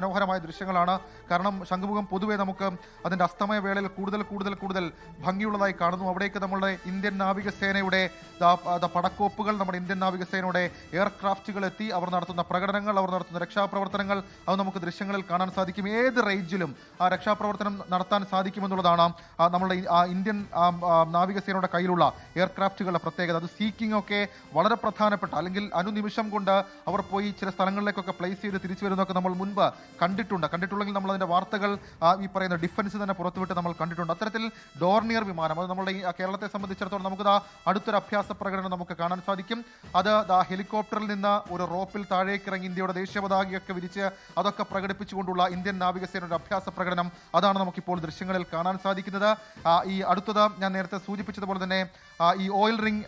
മനോഹരമായ ദൃശ്യങ്ങളാണ്. കാരണം ശംഖുമുഖം പൊതുവെ നമുക്ക് അതിന്റെ അസ്തമയ വേളയിൽ കൂടുതൽ ഭംഗിയുള്ളതായി കാണുന്നു. അവിടേക്ക് നമ്മുടെ ഇന്ത്യൻ നാവികസേനയുടെ പടക്കോപ്പുകൾ, നമ്മുടെ ഇന്ത്യൻ നാവികസേനയുടെ എയർക്രാഫ്റ്റുകൾ എത്തി അവർ നടത്തുന്ന പ്രകടനങ്ങൾ, അവർ നടത്തുന്ന രക്ഷാപ്രവർത്തനങ്ങൾ അത് നമുക്ക് ദൃശ്യങ്ങളിൽ കാണാൻ സാധിക്കും. ഏത് റേഞ്ചിലും ആ രക്ഷാപ്രവർത്തനം നടത്താൻ സാധിക്കുമെന്നുള്ളതാണ് നമ്മുടെ ഇന്ത്യൻ നാവികസേനയുടെ കയ്യിലുള്ള എയർക്രാഫ്റ്റുകളുടെ പ്രത്യേകത. അത് സീക്കിംഗ് ഒക്കെ വളരെ പ്രധാനപ്പെട്ട, അല്ലെങ്കിൽ അനുനിമിഷം കൊണ്ട് അവർ പോയി ചില സ്ഥലങ്ങളിലേക്കൊക്കെ പ്ലേസ് ചെയ്ത് തിരിച്ചു വരുന്നതൊക്കെ നമ്മൾ മുൻപ് കണ്ടിട്ടുണ്ടെങ്കിൽ നമ്മൾ അതിന്റെ വാർത്തകൾ ഈ പറയുന്ന ഡിഫൻസ് തന്നെ പുറത്തുവിട്ട് നമ്മൾ കണ്ടിട്ടുണ്ട്. അത്തരത്തിൽ ഡോർണിയർ വിമാനം, അത് നമ്മുടെ ഈ കേരളത്തെ സംബന്ധിച്ചിടത്തോളം നമുക്ക് അടുത്തൊരു അഭ്യാസ പ്രകടനം നമുക്ക് കാണാൻ സാധിക്കും. അത് ഹെലികോപ്റ്ററിൽ നിന്ന് ഒരു റോപ്പിൽ താഴേക്ക് ഇറങ്ങി ഇന്ത്യയുടെ ദേശീയ പതാകയൊക്കെ വിരിച്ച് അതൊക്കെ പ്രകടിപ്പിച്ചുകൊണ്ടുള്ള ഇന്ത്യൻ നാവികസേനയുടെ അഭ്യാസ പ്രകടനം അതാണ് നമുക്കിപ്പോൾ ദൃശ്യങ്ങളിൽ കാണാൻ സാധിക്കുന്നത്. ഈ അടുത്തത് ഞാൻ നേരത്തെ സൂചിപ്പിച്ചതുപോലെ തന്നെ ഈ ഓയിൽ റിംഗ്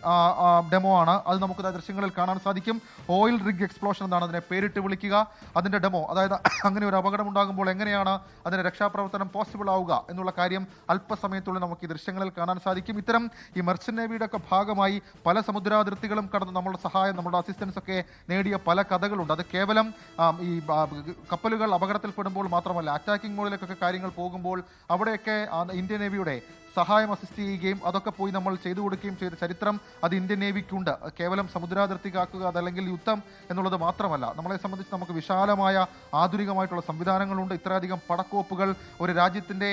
ഡെമോ ആണ്. അത് നമുക്ക് ദൃശ്യങ്ങളിൽ കാണാൻ സാധിക്കും. ഓയിൽ റിഗ് എക്സ്പ്ലോഷൻ എന്നാണ് അതിനെ പേരിട്ട് വിളിക്കുക. അതിന്റെ ഡെമോ, അതായത് അങ്ങനെ ഒരു അപകടം ഉണ്ടാകുമ്പോൾ എങ്ങനെയാണ് അതിന് രക്ഷാപ്രവർത്തനം പോസിബിൾ ആവുക എന്നുള്ള കാര്യം അല്പസമയത്തുള്ളിൽ നമുക്ക് ഈ ദൃശ്യങ്ങളിൽ കാണാൻ സാധിക്കും. ഇത്തരം ഈ മെർച്ചന്റ് നേവിയുടെ ഒക്കെ ഭാഗമായി പല സമുദ്രാതിർത്തികളും കടന്ന് നമ്മുടെ സഹായം, നമ്മുടെ അസിസ്റ്റൻസ് ഒക്കെ നേടിയ പല കഥകളുണ്ട്. അത് കേവലം ഈ കപ്പലുകൾ അപകടത്തിൽപ്പെടുമ്പോൾ മാത്രമല്ല, അറ്റാക്കിംഗ് മോഡിലേക്കൊക്കെ കാര്യങ്ങൾ പോകുമ്പോൾ അവിടെയൊക്കെ ഇന്ത്യൻ നേവിയുടെ സഹായം അസിസ്റ്റ് ചെയ്യുകയും അതൊക്കെ പോയി നമ്മൾ ചെയ്തു കൊടുക്കുകയും ചെയ്ത ചരിത്രം അത് ഇന്ത്യൻ നേവിക്കുണ്ട്. കേവലം സമുദ്രാതിർത്തി കാക്കുക അതല്ലെങ്കിൽ യുദ്ധം എന്നുള്ളത് മാത്രമല്ല, നമ്മളെ സംബന്ധിച്ച് നമുക്ക് വിശാലമായ ആധുനികമായിട്ടുള്ള സംവിധാനങ്ങളുണ്ട്. ഇത്രയധികം പടക്കോപ്പുകൾ ഒരു രാജ്യത്തിൻ്റെ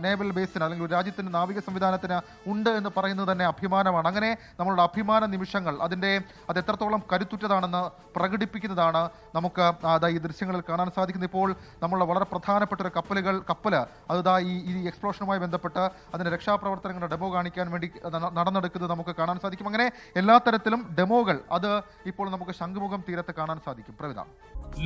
നേവൽ ബേസിന് അല്ലെങ്കിൽ ഒരു രാജ്യത്തിൻ്റെ നാവിക സംവിധാനത്തിന് ഉണ്ട് എന്ന് പറയുന്നത് തന്നെ അഭിമാനമാണ്. അങ്ങനെ നമ്മളുടെ അഭിമാന നിമിഷങ്ങൾ അത് എത്രത്തോളം കരുത്തുറ്റതാണെന്ന് പ്രകടിപ്പിക്കുന്നതാണ് നമുക്ക് ഈ ദൃശ്യങ്ങളിൽ കാണാൻ സാധിക്കുന്നത്. ഇപ്പോൾ നമ്മളുടെ വളരെ പ്രധാനപ്പെട്ട ഒരു കപ്പല് അത് ഈ എക്സ്പ്ലോഷനുമായി ബന്ധപ്പെട്ട് അതിന്റെ രക്ഷാപ്രവർത്തനങ്ങളുടെ ഡെമോ കാണിക്കാൻ വേണ്ടി നടന്നെടുക്കുന്നത് നമുക്ക് കാണാൻ സാധിക്കും. അങ്ങനെ എല്ലാ തരത്തിലും ഡെമോകൾ അത് ഇപ്പോൾ നമുക്ക് ശംഖുമുഖം തീരത്ത് കാണാൻ സാധിക്കും. പ്രവിധ,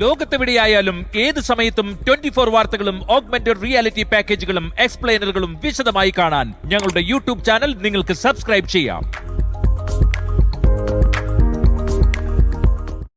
ലോകത്തെവിടെയായാലും ഏത് സമയത്തും 24 വാർത്തകളും ഓഗ്മെന്റഡ് റിയാലിറ്റി പാക്കേജുകളും എക്സ്പ്ലെയിനറുകളും വിശദമായി കാണാൻ ഞങ്ങളുടെ യൂട്യൂബ് ചാനൽ നിങ്ങൾക്ക് സബ്സ്ക്രൈബ് ചെയ്യാം.